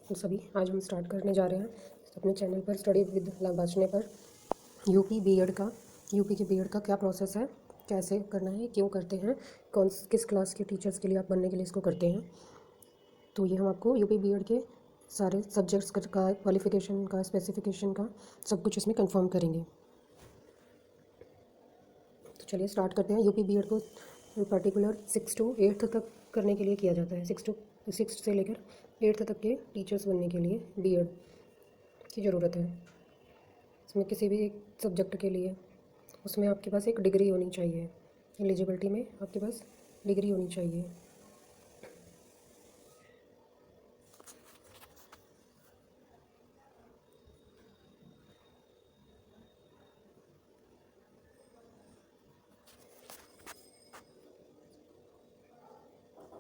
सभी आज हम स्टार्ट करने जा रहे हैं अपने चैनल पर स्टडी विद लाभाषने पर यूपी के बीएड का क्या प्रोसेस है, कैसे करना है, क्यों करते हैं, किस क्लास के टीचर्स के लिए आप बनने के लिए इसको करते हैं। तो ये हम आपको यूपी बीएड के सारे सब्जेक्ट्स का क्वालिफ़िकेशन का स्पेसिफिकेशन का सब कुछ इसमें कंफर्म करेंगे। तो चलिए स्टार्ट करते हैं। यूपी बीएड को पर्टिकुलर 6 to 8 तक करने के लिए किया जाता है। 6 से लेकर 8 तक के टीचर्स बनने के लिए बीएड की ज़रूरत है। इसमें किसी भी एक सब्जेक्ट के लिए उसमें आपके पास एक डिग्री होनी चाहिए। एलिजिबिलिटी में आपके पास डिग्री होनी चाहिए।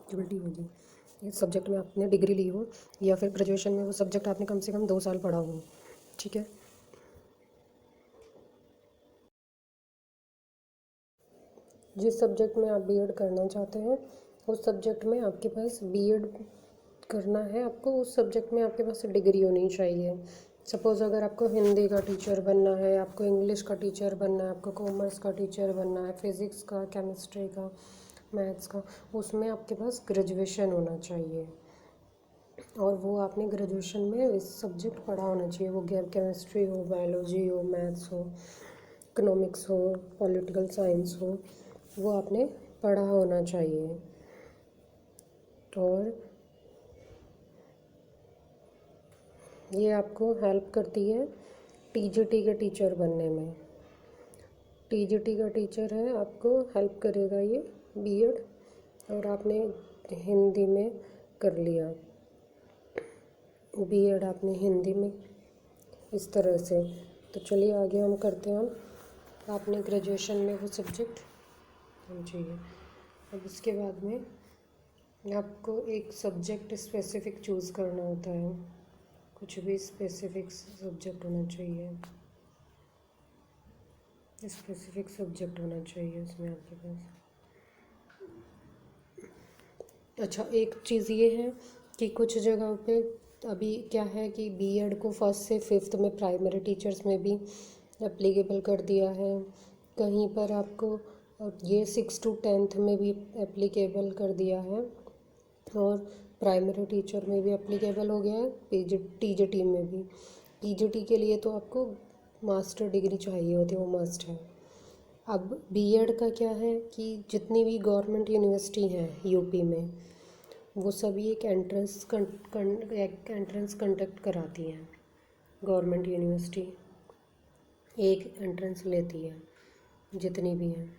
एलिजिबिलिटी होगी इस सब्जेक्ट में आपने डिग्री ली हो या फिर ग्रेजुएशन में वो सब्जेक्ट आपने कम से कम 2 साल पढ़ा हो। ठीक है। जिस सब्जेक्ट में आप बीएड करना चाहते हैं उस सब्जेक्ट में आपके पास बीएड करना है, आपको उस सब्जेक्ट में आपके पास डिग्री होनी चाहिए। सपोज़ अगर आपको हिंदी का टीचर बनना है, आपको इंग्लिश का टीचर बनना है, आपको कॉमर्स का टीचर बनना है, फिज़िक्स का, केमिस्ट्री का, मैथ्स का, उसमें आपके पास ग्रेजुएशन होना चाहिए और वो आपने ग्रेजुएशन में इस सब्जेक्ट पढ़ा होना चाहिए। वो केमिस्ट्री हो, बायोलॉजी हो, मैथ्स हो, इकोनॉमिक्स हो, पॉलिटिकल साइंस हो, वो आपने पढ़ा होना चाहिए। और ये आपको हेल्प करती है टीजीटी के टीचर बनने में। टीजीटी का टीचर है, आपको हेल्प करेगा ये बीएड, और आपने हिंदी में कर लिया बीएड, आपने हिंदी में इस तरह से। तो चलिए आगे हम करते हैं। आपने ग्रेजुएशन में वो सब्जेक्ट चाहिए। अब इसके बाद में आपको एक सब्जेक्ट स्पेसिफिक चूज़ करना होता है। कुछ भी स्पेसिफिक सब्जेक्ट होना चाहिए, स्पेसिफिक सब्जेक्ट होना चाहिए उसमें आपके पास। अच्छा, एक चीज़ ये है कि कुछ जगहों पे अभी क्या है कि बीएड को 1st से 5th में प्राइमरी टीचर्स में भी एप्लीकेबल कर दिया है। कहीं पर आपको ये 6 to 10th में भी एप्लीकेबल कर दिया है और प्राइमरी टीचर में भी एप्लीकेबल हो गया है, टीजीटी में भी। टीजीटी के लिए तो आपको मास्टर डिग्री चाहिए होती है, वो मस्ट है। अब बीएड का क्या है कि जितनी भी गवर्नमेंट यूनिवर्सिटी हैं यूपी में, वो सभी एक एंट्रेंस कंडक्ट कराती हैं। गवर्नमेंट यूनिवर्सिटी एक एंट्रेंस लेती है, जितनी भी हैं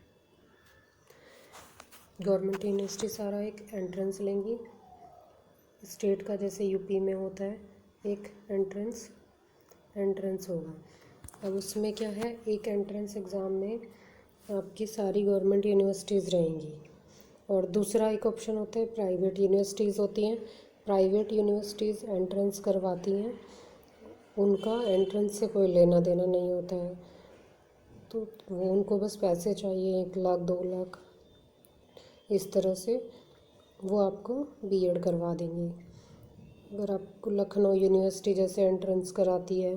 गवर्नमेंट यूनिवर्सिटी सारा एक एंट्रेंस लेंगी। स्टेट का जैसे यूपी में होता है एक एंट्रेंस होगा। अब उसमें क्या है, एक एंट्रेंस एग्ज़ाम में आपकी सारी गवर्नमेंट यूनिवर्सिटीज़ रहेंगी और दूसरा एक ऑप्शन होता है प्राइवेट यूनिवर्सिटीज़ होती हैं। प्राइवेट यूनिवर्सिटीज़ एंट्रेंस करवाती हैं, उनका एंट्रेंस से कोई लेना देना नहीं होता है, तो वो उनको बस पैसे चाहिए, 1 लाख 2 लाख, इस तरह से वो आपको बीएड करवा देंगे। अगर आपको लखनऊ यूनिवर्सिटी जैसे एंट्रेंस कराती है,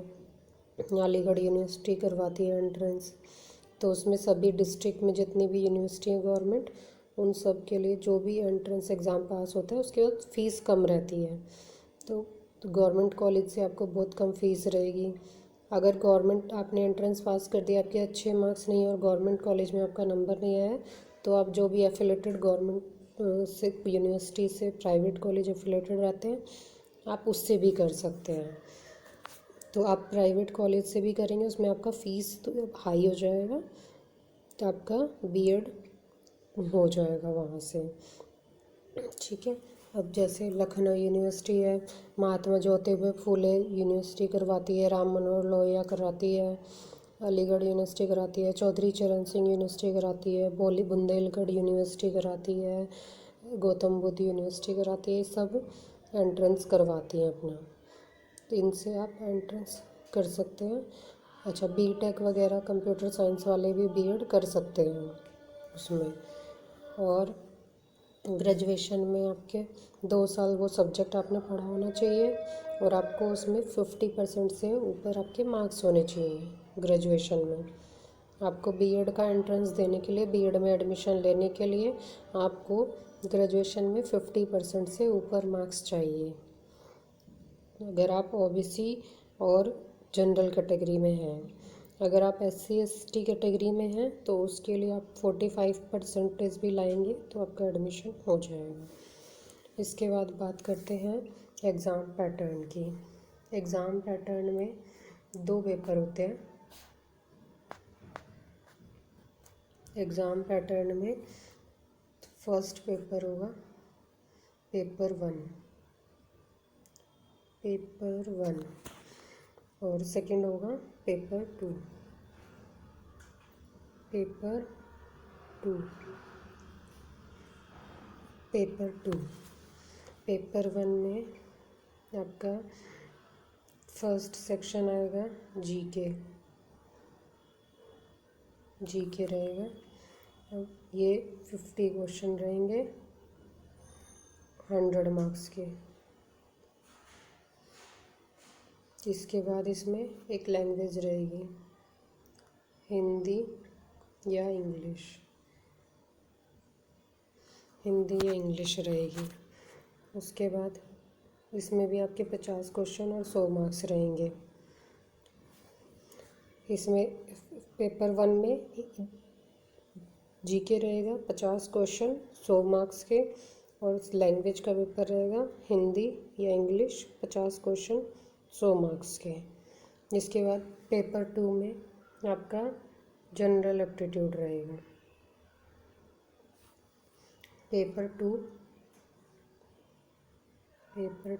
अलीगढ़ यूनिवर्सिटी करवाती है एंट्रेंस, तो उसमें सभी डिस्ट्रिक्ट में जितनी भी यूनिवर्सिटी है गवर्नमेंट, उन सब के लिए जो भी एंट्रेंस एग्ज़ाम पास होता है उसके बाद फ़ीस कम रहती है। तो गवर्नमेंट कॉलेज से आपको बहुत कम फ़ीस रहेगी। अगर गवर्नमेंट आपने एंट्रेंस पास कर दिया, आपके अच्छे मार्क्स नहीं है और गवर्नमेंट कॉलेज में आपका नंबर नहीं आया, तो आप जो भी एफिलेटेड गवर्नमेंट से यूनिवर्सिटी से प्राइवेट कॉलेज एफिलेटेड रहते हैं, आप उससे भी कर सकते हैं। तो आप प्राइवेट कॉलेज से भी करेंगे, उसमें आपका फ़ीस तो हाई हो जाएगा, तो आपका बीएड हो जाएगा वहाँ से। ठीक है। अब जैसे लखनऊ यूनिवर्सिटी है, महात्मा ज्योतिबा फूले यूनिवर्सिटी करवाती है, राम मनोहर लोहिया कराती है, अलीगढ़ यूनिवर्सिटी कराती है, चौधरी चरण सिंह यूनिवर्सिटी कराती है, बुंदेलखंड यूनिवर्सिटी कराती है, गौतम बुद्ध यूनिवर्सिटी कराती है, सब एंट्रेंस करवाती हैं अपना, तो इनसे आप एंट्रेंस कर सकते हैं। अच्छा, बीटेक वगैरह कंप्यूटर साइंस वाले भी बीएड कर सकते हैं उसमें। और ग्रेजुएशन में आपके 2 साल वो सब्जेक्ट आपने पढ़ा होना चाहिए और आपको उसमें 50% से ऊपर आपके मार्क्स होने चाहिए ग्रेजुएशन में। आपको बीएड का एंट्रेंस देने के लिए, बीएड में एडमिशन लेने के लिए आपको ग्रेजुएशन में 50% से ऊपर मार्क्स चाहिए अगर आप ओबीसी और जनरल कैटेगरी में हैं। अगर आप एससी एसटी कैटेगरी में हैं तो उसके लिए आप 45% भी लाएंगे तो आपका एडमिशन हो जाएगा। इसके बाद बात करते हैं एग्ज़ाम पैटर्न की। एग्ज़ाम पैटर्न में 2 पेपर होते हैं। एग्ज़ाम पैटर्न में फर्स्ट पेपर होगा पेपर 1 और सेकंड होगा पेपर 2। पेपर 1 में आपका फर्स्ट सेक्शन आएगा जीके रहेगा। अब ये 50 क्वेश्चन रहेंगे 100 मार्क्स के। इसके बाद इसमें एक लैंग्वेज रहेगी, हिंदी या इंग्लिश रहेगी। उसके बाद इसमें भी आपके 50 क्वेश्चन और 100 मार्क्स रहेंगे। इसमें पेपर 1 में जीके रहेगा 50 क्वेश्चन 100 मार्क्स के, और लैंग्वेज का पेपर रहेगा हिंदी या इंग्लिश 50 क्वेश्चन 100 मार्क्स के। इसके बाद पेपर 2 में आपका जनरल एप्टीट्यूड रहेगा। पेपर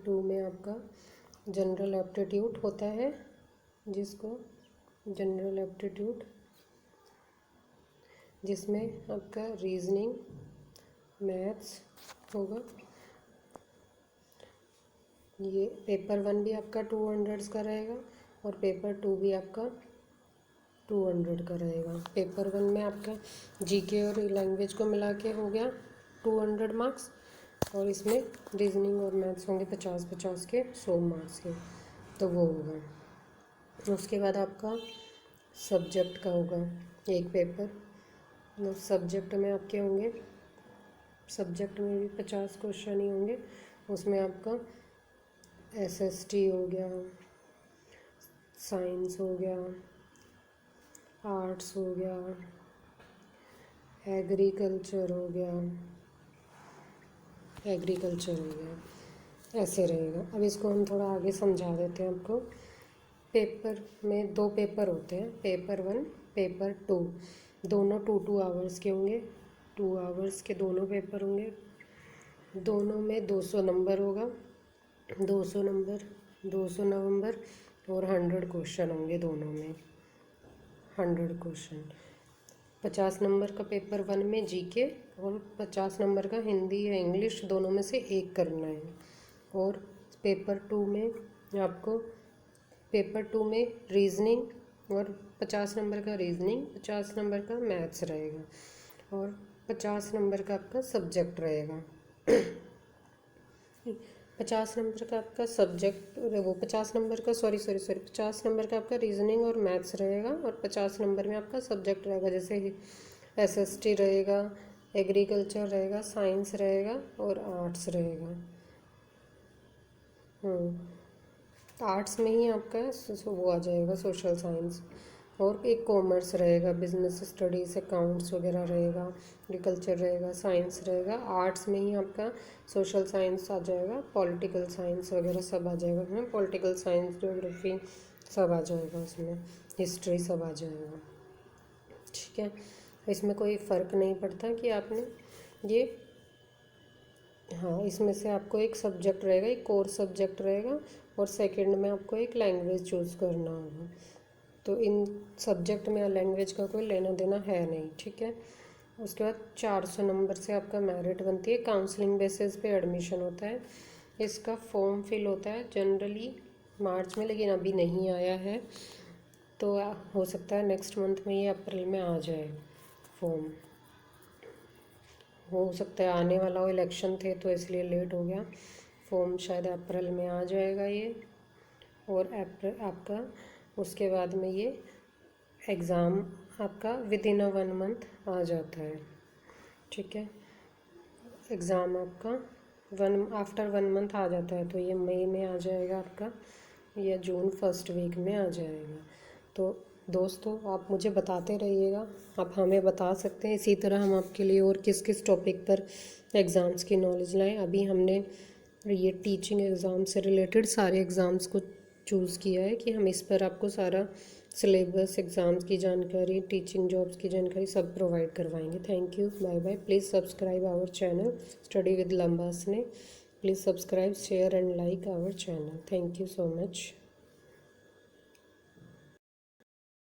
टू में आपका जनरल एप्टीट्यूड होता है, जिसमें आपका रीजनिंग मैथ्स होगा। ये पेपर 1 भी आपका 200 का रहेगा और पेपर 2 भी आपका 200 का रहेगा। पेपर 1 में आपका जीके और लैंग्वेज को मिला के हो गया 200 मार्क्स, और इसमें रीजनिंग और मैथ्स होंगे 50-50 के 100 मार्क्स के, तो वो होगा। उसके बाद आपका सब्जेक्ट का होगा एक पेपर। सब्जेक्ट में आपके होंगे, सब्जेक्ट में भी 50 क्वेश्चन ही होंगे। उसमें आपका एसएसटी हो गया, साइंस हो गया, आर्ट्स हो गया, एग्रीकल्चर हो गया, ऐसे रहेगा। अब इसको हम थोड़ा आगे समझा देते हैं आपको। पेपर में 2 पेपर होते हैं, पेपर 1 पेपर 2, दोनों 2-2 आवर्स के होंगे। 2 आवर्स के दोनों पेपर होंगे। दोनों में 200 नंबर होगा, 200 नवंबर और 100 क्वेश्चन होंगे दोनों में। 100 क्वेश्चन 50 नंबर का पेपर 1 में जीके और 50 नंबर का हिंदी या इंग्लिश, दोनों में से एक करना है। और पेपर 2 में आपको रीजनिंग और 50 नंबर का रीजनिंग, 50 नंबर का मैथ्स रहेगा और 50 नंबर का आपका सब्जेक्ट रहेगा। 50 नंबर का आपका सब्जेक्ट, वो 50 नंबर का 50 नंबर का आपका रीजनिंग और मैथ्स रहेगा और 50 नंबर में आपका सब्जेक्ट रहेगा, जैसे एसएसटी रहेगा, एग्रीकल्चर रहेगा, साइंस रहेगा और आर्ट्स रहेगा। आर्ट्स में ही आपका वो आ जाएगा सोशल साइंस, और एक कॉमर्स रहेगा, बिजनेस स्टडीज़, अकाउंट्स वगैरह रहेगा, एग्रीकल्चर रहेगा, साइंस रहेगा। आर्ट्स में ही आपका सोशल साइंस आ जाएगा, पॉलिटिकल साइंस वगैरह सब आ जाएगा उसमें, पॉलिटिकल साइंस, ज्योग्राफी सब आ जाएगा उसमें, हिस्ट्री सब आ जाएगा। ठीक है, इसमें कोई फ़र्क नहीं पड़ता कि आपने ये, हाँ, इसमें से आपको एक सब्जेक्ट रहेगा, एक कोर सब्जेक्ट रहेगा और सेकंड में आपको एक लैंग्वेज चूज़ करना होगा। तो इन सब्जेक्ट में लैंग्वेज का कोई लेना देना है नहीं। ठीक है, उसके बाद 400 नंबर से आपका मेरिट बनती है, काउंसलिंग बेसिस पे एडमिशन होता है। इसका फॉर्म फिल होता है जनरली मार्च में, लेकिन अभी नहीं आया है, तो हो सकता है नेक्स्ट मंथ में, ये अप्रैल में आ जाए फॉर्म। हो सकता है आने वाला हो, इलेक्शन थे तो इसलिए लेट हो गया। फॉर्म शायद अप्रैल में आ जाएगा ये, और अप्रैल आपका उसके बाद में ये एग्ज़ाम आपका विद इन 1 मंथ आ जाता है। ठीक है, एग्ज़ाम आपका आफ्टर 1 मंथ आ जाता है, तो ये मई में आ जाएगा आपका, या जून फर्स्ट वीक में आ जाएगा। तो दोस्तों आप मुझे बताते रहिएगा, आप हमें बता सकते हैं इसी तरह हम आपके लिए और किस किस टॉपिक पर एग्ज़ाम्स की नॉलेज लाएं। अभी हमने ये टीचिंग एग्ज़ाम से रिलेटेड सारे एग्ज़ाम्स को चूज़ किया है कि हम इस पर आपको सारा सिलेबस, एग्ज़ाम्स की जानकारी, टीचिंग जॉब्स की जानकारी सब प्रोवाइड करवाएंगे। Thank you, bye bye. Please subscribe our channel study with लंबासने। Please subscribe, share and like our channel. Thank you so much.